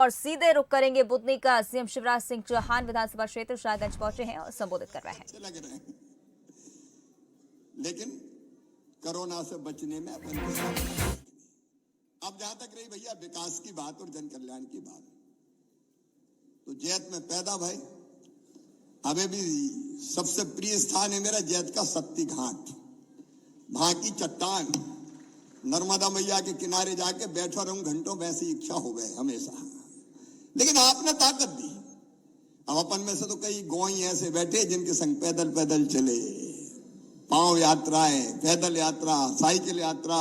और सीधे रुक करेंगे बुधनी का। सीएम शिवराज सिंह चौहान विधानसभा क्षेत्र शाहगंज पहुंचे हैं और संबोधित कर रहे हैं। लेकिन कोरोना से बचने में अपन अब जहां तक रही भैया विकास की बात और जन कल्याण की बात, तो जैत में पैदा भाई हमें भी सबसे प्रिय स्थान है मेरा जैत का शक्ति घाट, वहां की चट्टान, नर्मदा मैया के किनारे जाके बैठा रहूं घंटों, वैसी इच्छा हो गए हमेशा। लेकिन आपने ताकत दी। अब अपन में से तो कई गोई ऐसे बैठे जिनके संग पैदल पैदल चले, पांव यात्राएं, पैदल यात्रा, साइकिल यात्रा,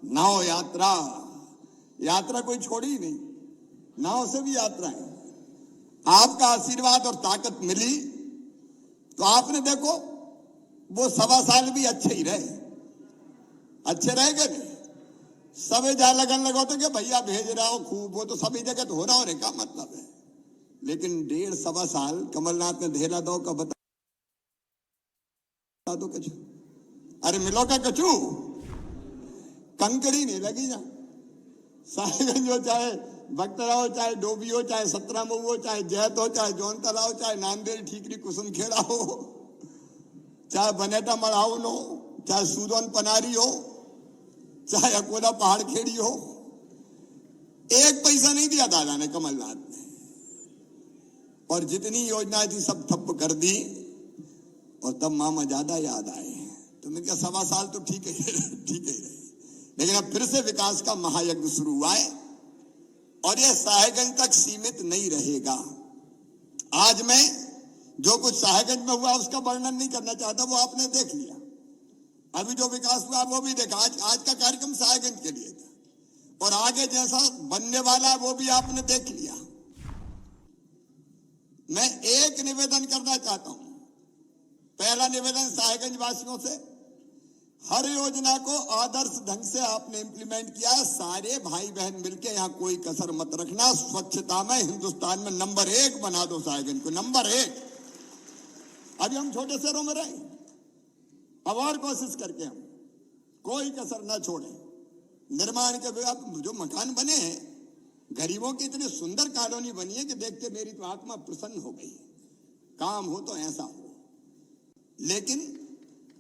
नाव यात्रा, यात्रा कोई छोड़ी ही नहीं, नाव से भी यात्रा है। आपका आशीर्वाद और ताकत मिली तो आपने देखो वो 1.25 साल भी अच्छे ही रहे, अच्छे रह गए। सभी जहां लगन लगो तो कि भैया भेज रहा हो खूब, वो तो सभी जगह तो हो रहा हो रे, का मतलब है। लेकिन 1.5-1.25 साल कमलनाथ ने धेला दो का बता दो कचू, अरे मिलो का कचू, कंकड़ी नहीं लगी जा। साहेबगंज हो, चाहे बक्तरा हो, चाहे डोबी हो, चाहे सतरामऊ हो, चाहे जैत हो, चाहे जौनतला हो, चाहे नांदेड़ ठीकरी कुसुमखेड़ा हो, चाहे बनेटा मड़ाउन हो, चाहे सूदन पनारी हो, चाहे अकोला पहाड़ खेड़ी हो, एक पैसा नहीं दिया दादा ने कमलनाथ ने। और जितनी योजनाएं थी सब ठप्प कर दी। और तब मामा ज्यादा याद आए। तो मैंने कहा 1.25 साल तो ठीक है ठीक है रहे, लेकिन अब फिर से विकास का महायज्ञ शुरू हुआ है और यह साहेबगंज तक सीमित नहीं रहेगा। आज मैं जो कुछ साहेबगंज में हुआ उसका वर्णन नहीं करना चाहता, वो आपने देख लिया। अभी जो विकास हुआ वो भी देखा। आज का कार्यक्रम साहेबगंज के लिए था और आगे जैसा बनने वाला वो भी आपने देख लिया। मैं एक निवेदन करना चाहता हूं। पहला निवेदन साहेबगंज वासियों से, हर योजना को आदर्श ढंग से आपने इंप्लीमेंट किया है। सारे भाई बहन मिलके यहाँ कोई कसर मत रखना। स्वच्छता में हिंदुस्तान में नंबर 1 बना दो साहेबगंज को, नंबर 1। अभी हम छोटे शहरों में रहे, अब और कोशिश करके हम कोई कसर ना छोड़े। निर्माण के जो मकान बने हैं, गरीबों की इतनी सुंदर कॉलोनी बनी है कि देख के मेरी तो आत्मा प्रसन्न हो गई। काम हो तो ऐसा हो। लेकिन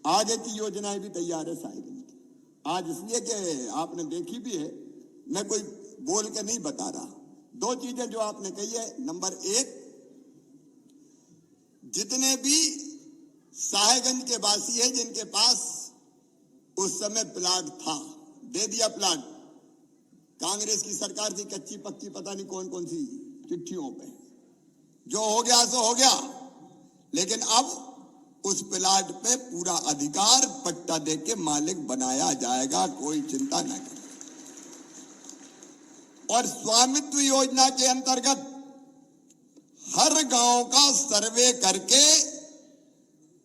आगे की योजनाएं भी तैयार है साहेबगंज की। आज इसलिए कि आपने देखी भी है, मैं कोई बोल के नहीं बता रहा। 2 चीजें जो आपने कही है, नंबर 1, जितने भी साहेबगंज के वासी है जिनके पास उस समय प्लाट था, दे दिया प्लाट। कांग्रेस की सरकार थी, कच्ची पक्की पता नहीं कौन कौन सी चिट्ठियों पे, जो हो गया सो हो गया। लेकिन अब उस प्लाट पे पूरा अधिकार पट्टा दे के मालिक बनाया जाएगा, कोई चिंता न करें। और स्वामित्व योजना के अंतर्गत हर गांव का सर्वे करके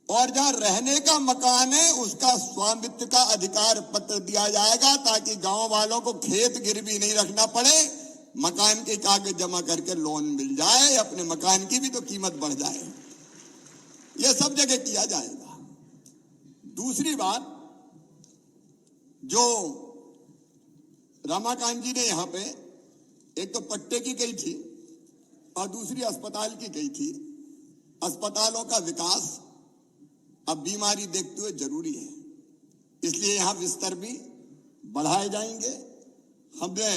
और जहां रहने का मकान है उसका स्वामित्व का अधिकार पत्र दिया जाएगा, ताकि गांव वालों को खेत गिरवी नहीं रखना पड़े, मकान के कागज जमा करके लोन मिल जाए, अपने मकान की भी तो कीमत बढ़ जाए। यह सब जगह किया जाएगा। दूसरी बात, जो रमाकांत जी ने यहां पे एक तो पट्टे की गई थी और दूसरी अस्पताल की गई थी। अस्पतालों का विकास अब बीमारी देखते हुए जरूरी है, इसलिए यहां बिस्तर भी बढ़ाए जाएंगे। हमने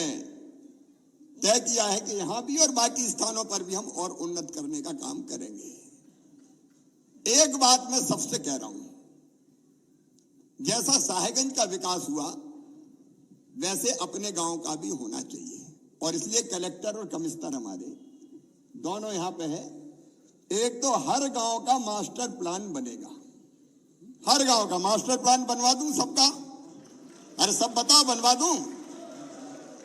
तय किया है कि यहां भी और बाकी स्थानों पर भी हम और उन्नत करने का काम करेंगे। एक बात मैं सबसे कह रहा हूं, जैसा साहेबगंज का विकास हुआ वैसे अपने गांव का भी होना चाहिए। और इसलिए कलेक्टर और कमिश्नर हमारे दोनों यहां पे है। एक तो हर गांव का मास्टर प्लान बनेगा, हर गांव का मास्टर प्लान बनवा दूं सबका। अरे सब बताओ, बनवा दूं?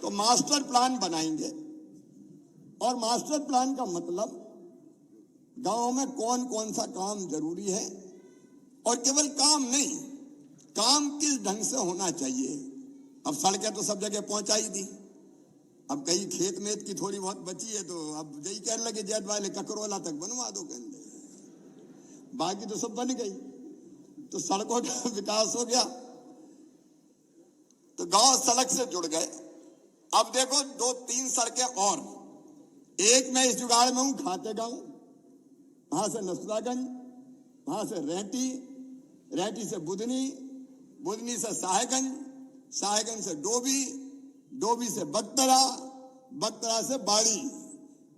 तो मास्टर प्लान बनाएंगे और मास्टर प्लान का मतलब गांव में कौन कौन सा काम जरूरी है, और केवल काम नहीं, काम किस ढंग से होना चाहिए। अब सड़कें तो सब जगह पहुंचाई दी, अब कई खेत में की थोड़ी बहुत बची है, तो अब यही कहने लगे जैत वाले ककरोला तक बनवा दो, कहने बाकी तो सब बन गई, तो सड़कों का विकास हो गया, तो गांव सड़क से जुड़ गए। अब देखो 2-3 सड़कें और एक मैं इस जुगाड़ में हूं खाते गांव, वहां से नसरागंज, वहां से रेहटी, रेहटी से बुधनी, बुधनी से साहेगंज, साहेगंज से डोभी, डोभी से बगतरा, बगतरा से बाड़ी।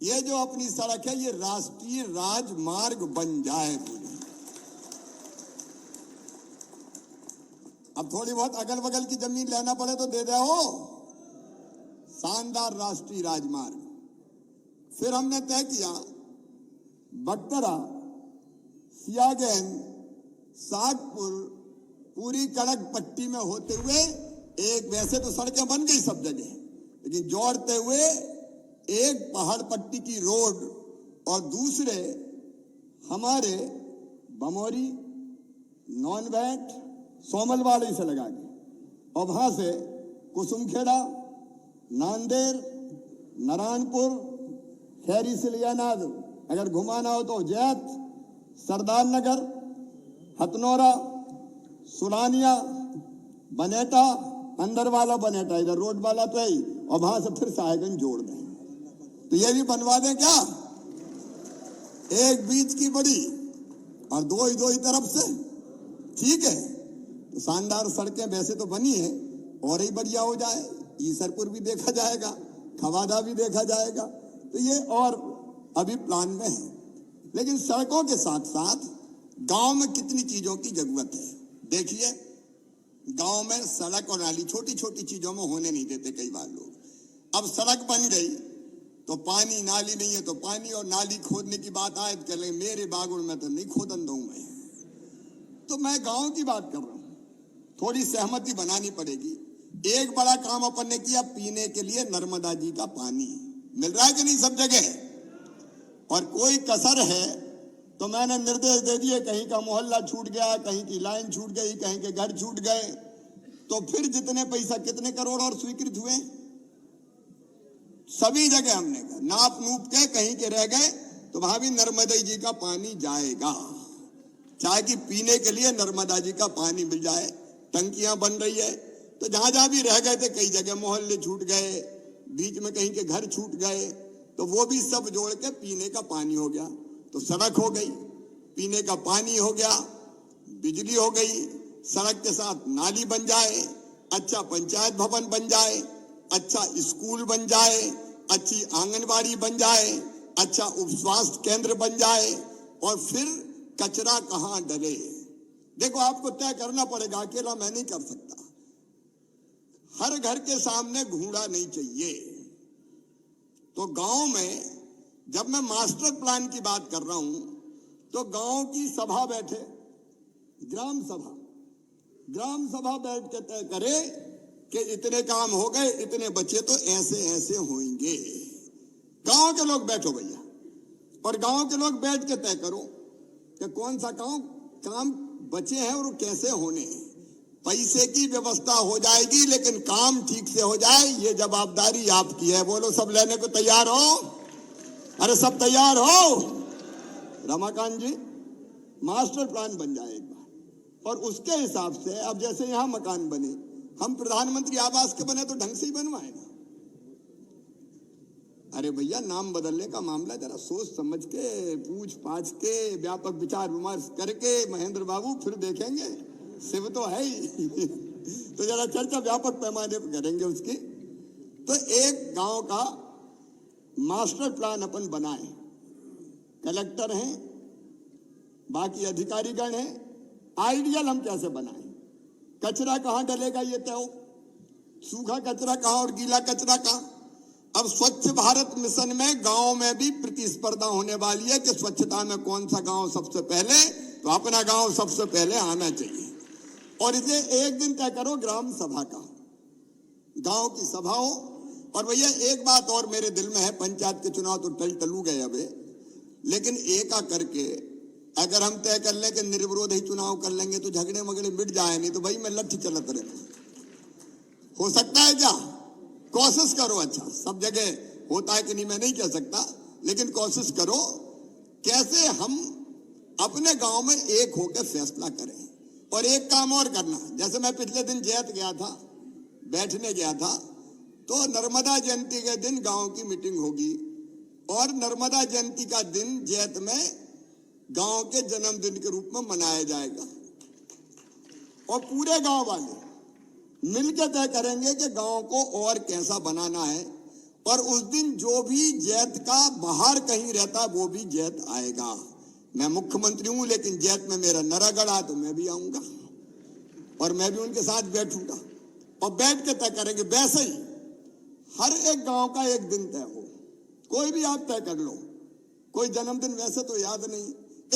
ये जो अपनी सड़क है ये राष्ट्रीय राजमार्ग बन जाए। अब थोड़ी बहुत अगल बगल की जमीन लेना पड़े तो दे दो। शानदार राष्ट्रीय राजमार्ग। फिर हमने तय किया बगतरा, सियागैन, सागपुर, पूरी कड़क पट्टी में होते हुए एक, वैसे तो सड़कें बन गई सब जगह, लेकिन जोड़ते हुए एक पहाड़ पट्टी की रोड और दूसरे हमारे बमोरी, नॉनवैट, सोमलवाड़ी से लगा के और वहां से कुसुमखेड़ा, नांदेड़, नारायणपुर, खैरी से लियानाद, अगर घुमाना हो तो जैत, सरदार नगर, हथनौरा, सुलानिया, बनेटा, अंदर वाला बनेटा, इधर रोड वाला तो ही, और वहां से फिर साहेबगंज जोड़ दें। तो ये भी बनवा दें क्या? एक बीच की बड़ी और दो ही तरफ से, ठीक है। तो शानदार सड़कें वैसे तो बनी है, और ही बढ़िया हो जाए। ईसरपुर भी देखा जाएगा, खवादा भी देखा जाएगा। तो ये और अभी प्लान में है। लेकिन सड़कों के साथ साथ गांव में कितनी चीजों की जरूरत है। देखिए, गांव में सड़क और नाली छोटी छोटी चीजों में होने नहीं देते कई बार लोग। अब सड़क बन गई तो पानी, नाली नहीं है तो पानी और नाली खोदने की बात आए कर ले, मेरे बागुड़ में तो नहीं खोदन दूं मैं। तो मैं गांव की बात कर रहा हूं, थोड़ी सहमति बनानी पड़ेगी। एक बड़ा काम अपन ने किया, पीने के लिए नर्मदा जी का पानी मिल रहा है कि नहीं सब जगह, और कोई कसर है तो मैंने निर्देश दे दिए, कहीं का मोहल्ला छूट गया, कहीं की लाइन छूट गई, कहीं के घर छूट गए, तो फिर जितने पैसा, कितने करोड़ और स्वीकृत हुए, सभी जगह हमने नाप नूप के, कहीं के रह गए तो वहां भी नर्मदा जी का पानी जाएगा। चाहे कि पीने के लिए नर्मदा जी का पानी मिल जाए। टंकियां बन रही है, तो जहां जहां भी रह गए थे, कई जगह मोहल्ले छूट गए, बीच में कहीं के घर छूट गए, तो वो भी सब जोड़ के पीने का पानी हो गया। तो सड़क हो गई, पीने का पानी हो गया, बिजली हो गई, सड़क के साथ नाली बन जाए, अच्छा पंचायत भवन बन जाए, अच्छा स्कूल बन जाए, अच्छी आंगनबाड़ी बन जाए, अच्छा उप स्वास्थ्य केंद्र बन जाए, और फिर कचरा कहां डले। देखो, आपको तय करना पड़ेगा, अकेला मैं नहीं कर सकता। हर घर के सामने घूंडा नहीं चाहिए। तो गांव में जब मैं मास्टर प्लान की बात कर रहा हूं, तो गांव की सभा बैठे, ग्राम सभा बैठ के तय करे कि इतने काम हो गए, इतने बचे तो ऐसे ऐसे होंगे। गांव के लोग बैठो भैया, और गांव के लोग बैठ के तय करो कि कौन सा काम बचे हैं और कैसे होने हैं। पैसे की व्यवस्था हो जाएगी, लेकिन काम ठीक से हो जाए, ये जवाबदारी आपकी है। बोलो, सब लेने को तैयार हो? अरे सब तैयार हो? रमाकांत जी, मास्टर प्लान बन जाए एक बार, और उसके हिसाब से अब जैसे यहां मकान बने, हम प्रधानमंत्री आवास के बने तो ढंग से ही बनवाए ना। अरे भैया, नाम बदलने का मामला जरा सोच समझ के, पूछ पाछ के, व्यापक विचार विमर्श करके, महेंद्र बाबू फिर देखेंगे, शिव तो है ही तो जरा चर्चा व्यापक पैमाने पर करेंगे उसकी। तो एक गांव का मास्टर प्लान अपन बनाए, कलेक्टर हैं, बाकी अधिकारीगण हैं, आइडियल हम कैसे बनाएं, कचरा कहां डलेगा ये तय हो, सूखा कचरा कहां और गीला कचरा कहां। अब स्वच्छ भारत मिशन में गांव में भी प्रतिस्पर्धा होने वाली है कि स्वच्छता में कौन सा गांव सबसे पहले, तो अपना गांव सबसे पहले आना चाहिए। और इसे एक दिन तय करो ग्राम सभा का, गांव की सभा हो। और भैया एक बात और मेरे दिल में है, पंचायत के चुनाव तो टलू गए अबे, लेकिन एका करके अगर हम तय कर लें कि निर्विरोध ही चुनाव कर लेंगे तो झगड़े मगड़े मिट जाए, नहीं तो भाई मैं लट्ठी चलत रहे। हो सकता है क्या? कोशिश करो। अच्छा, सब जगह होता है कि नहीं मैं नहीं कह सकता, लेकिन कोशिश करो कैसे हम अपने गांव में एक होकर फैसला करें। और एक काम और करना, जैसे मैं पिछले दिन जैत गया था, बैठने गया था, तो नर्मदा जयंती के दिन गांव की मीटिंग होगी, और नर्मदा जयंती का दिन जैत में गांव के जन्मदिन के रूप में मनाया जाएगा। और पूरे गांव वाले मिलकर तय करेंगे कि गांव को और कैसा बनाना है। और उस दिन जो भी जैत का बाहर कहीं रहता वो भी जैत आएगा। मैं मुख्यमंत्री हूं, लेकिन जैत में मेरा नरागढ़ आ तो मैं भी आऊंगा और मैं भी उनके साथ बैठूंगा और बैठ के तय करेंगे। वैसे ही हर एक गांव का एक दिन तय हो, कोई भी आप तय कर लो। कोई जन्मदिन वैसे तो याद नहीं,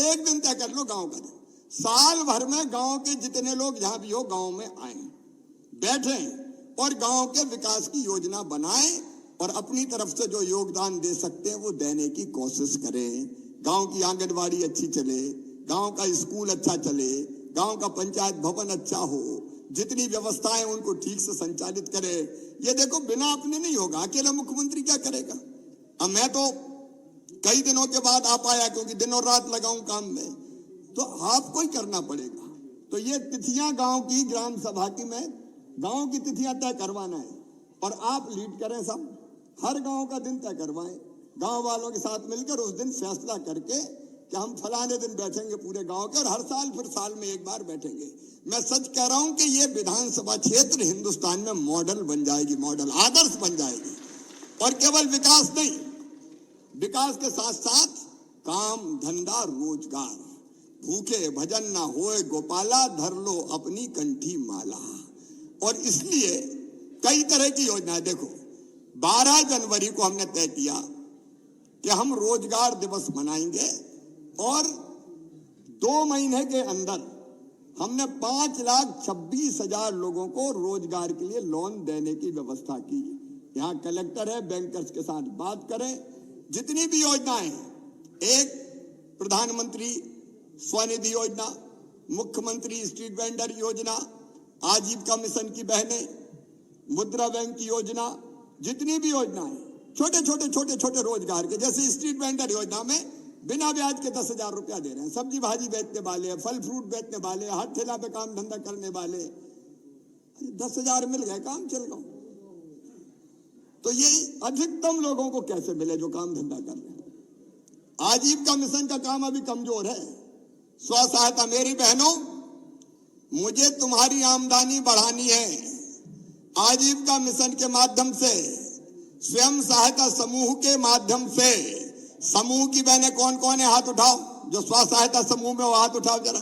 एक दिन तय कर लो गांव का दिन। साल भर में गांव के जितने लोग जहां भी हो गांव में आए, बैठें और गांव के विकास की योजना बनाएं और अपनी तरफ से जो योगदान दे सकते हैं वो देने की कोशिश करें। गांव की आंगनबाड़ी अच्छी चले, गांव का स्कूल अच्छा चले, गांव का पंचायत भवन अच्छा हो, जितनी व्यवस्थाएं उनको ठीक से संचालित करे। ये देखो बिना अपने नहीं होगा, अकेला मुख्यमंत्री क्या करेगा। अब मैं तो कई दिनों के बाद आ पाया क्योंकि दिन और रात लगाऊं काम में, तो आपको ही करना पड़ेगा। तो ये तिथियां गांव की ग्राम सभा की मैं गांव की तिथियां तय करवाना है और आप लीड करें। सब हर गांव का दिन तय करवाएं, गांव वालों के साथ मिलकर उस दिन फैसला करके कि हम फलाने दिन बैठेंगे पूरे गांव के, और हर साल फिर साल में एक बार बैठेंगे। मैं सच कह रहा हूं कि ये विधानसभा क्षेत्र हिंदुस्तान में मॉडल बन जाएगी, मॉडल आदर्श बन जाएगी। और केवल विकास नहीं, विकास के साथ साथ काम धंधा रोजगार, भूखे भजन ना होए गोपाला, धर लो अपनी कंठी माला। और इसलिए कई तरह की योजनाएं, देखो 12 जनवरी को हमने तय किया कि हम रोजगार दिवस मनाएंगे और 2 महीने के अंदर हमने 5,26,000 लोगों को रोजगार के लिए लोन देने की व्यवस्था की। यहाँ कलेक्टर है, बैंकर्स के साथ बात करें। जितनी भी योजनाएं, एक प्रधानमंत्री स्वनिधि योजना, मुख्यमंत्री स्ट्रीट वेंडर योजना, आजीविका मिशन की बहनें, मुद्रा बैंक की योजना, जितनी भी योजनाएं छोटे रोजगार के, जैसे स्ट्रीट वेंडर योजना में बिना ब्याज के 10,000 रुपया दे रहे हैं। सब्जी भाजी बेचने वाले, फल फ्रूट बेचने वाले, हाथ ठेला पे काम धंधा करने वाले, 10,000 मिल गए, काम चल गया। तो ये अधिकतम लोगों को कैसे मिले जो काम धंधा कर रहे हैं। आजीविका मिशन का काम अभी कमजोर है। स्व सहायता, मेरी बहनों मुझे तुम्हारी आमदनी बढ़ानी है। आजीविका मिशन के माध्यम से, स्वयं सहायता समूह के माध्यम से, समूह की बहनें कौन कौन है हाथ उठाओ, जो स्व सहायता समूह में वो हाथ उठाओ जरा।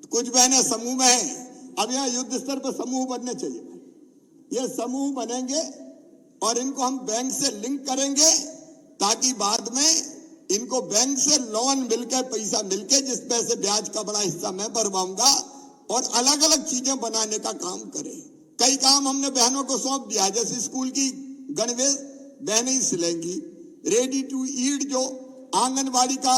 कुछ बहनें समूह में हैं। अब यहाँ युद्ध स्तर पर समूह बनने चाहिए। ये समूह बनेंगे और इनको हम बैंक से लिंक करेंगे ताकि बाद में इनको बैंक से लोन मिलकर, पैसा मिलके, जिस पैसे ब्याज का बड़ा हिस्सा मैं भरवाऊंगा और अलग अलग चीजें बनाने का काम करें। कई काम हमने बहनों को सौंप दिया, जैसे स्कूल की गणवेश बहनें ही सिलेंगी, रेडी टू ईट जो आंगनबाड़ी का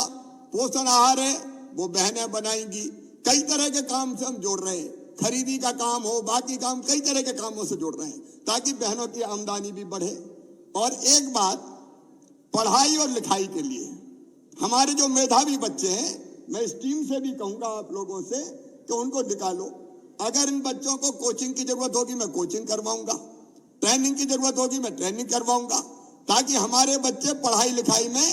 पोषण आहार है वो बहनें बनाएंगी। कई तरह के काम से हम जोड़ रहे हैं, खरीदी का काम हो, बाकी काम, कई तरह के कामों से जोड़ रहे हैं ताकि बहनों की आमदनी भी बढ़े। और एक बात, पढ़ाई और लिखाई के लिए हमारे जो मेधावी बच्चे हैं, मैं स्टीम से भी कहूंगा आप लोगों से कि उनको निकालो। अगर इन बच्चों को कोचिंग की जरूरत होगी मैं कोचिंग करवाऊंगा, ट्रेनिंग की जरूरत होगी मैं ट्रेनिंग करवाऊंगा, ताकि हमारे बच्चे पढ़ाई लिखाई में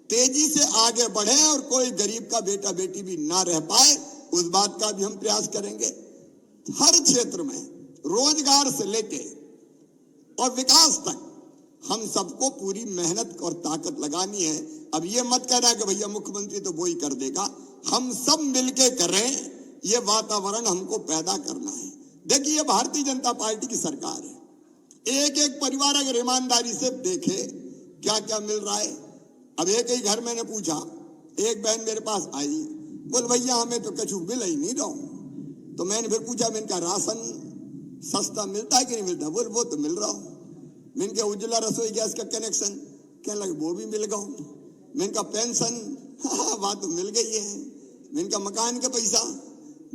तेजी से आगे बढ़े और कोई गरीब का बेटा बेटी भी ना रह पाए। उस बात का भी हम प्रयास करेंगे। हर क्षेत्र में रोजगार से लेके और विकास तक हम सबको पूरी मेहनत और ताकत लगानी है। अब ये मत कहना कि भैया मुख्यमंत्री तो वो ही कर देगा, हम सब मिलके करें। ये वातावरण हमको पैदा करना है। देखिए ये भारतीय जनता पार्टी की सरकार है। एक एक परिवार अगर ईमानदारी से देखे क्या क्या मिल रहा है। अब एक ही घर मैंने पूछा, एक बहन मेरे पास आई, बोल भैया हमें तो कछु मिल ही नहीं रहा। तो मैंने फिर पूछा, मैंने कहा राशन सस्ता मिलता है कि नहीं मिलता? बोल वो तो मिल रहा हूं। मैंने कहा उज्ज्वला रसोई गैस का कनेक्शन, क्या लगे वो भी मिल गया। मैंने कहा पेंशन, हाँ बात तो मिल गई है। मैंने कहा मकान का पैसा,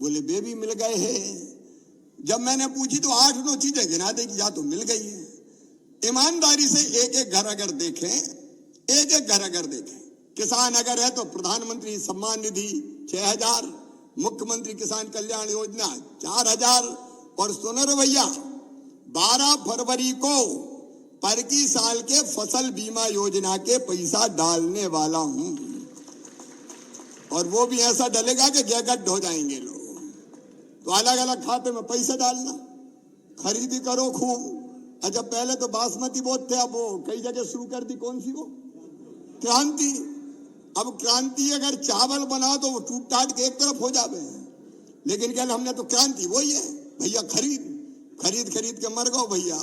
बोले वे भी मिल गए हैं। जब मैंने पूछी तो 8-9 चीजें गिना दी कि या तो मिल गई है। ईमानदारी से एक एक घर अगर देखें, एक एक घर अगर देखें, किसान अगर है तो प्रधानमंत्री सम्मान निधि 6,000, मुख्यमंत्री किसान कल्याण योजना 4,000। और सुनो रे भैया, 12 फरवरी को पर की साल के फसल बीमा योजना के पैसा डालने वाला हूं, और वो भी ऐसा डलेगा कि गैगट हो जाएंगे लोग। तो अलग अलग खाते में पैसे डालना, खरीदी करो खूब। अच्छा, पहले तो बासमती बोत थे, अब वो कई जगह शुरू कर दी, कौन सी वो क्रांति। अब क्रांति अगर चावल बनाओ तो वो टूट टाट के एक तरफ हो जावे, लेकिन क्या हमने तो क्रांति वही है भैया, खरीद खरीद के मर गो भैया।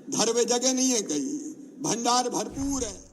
घर में जगह नहीं है, कहीं भंडार भरपूर है।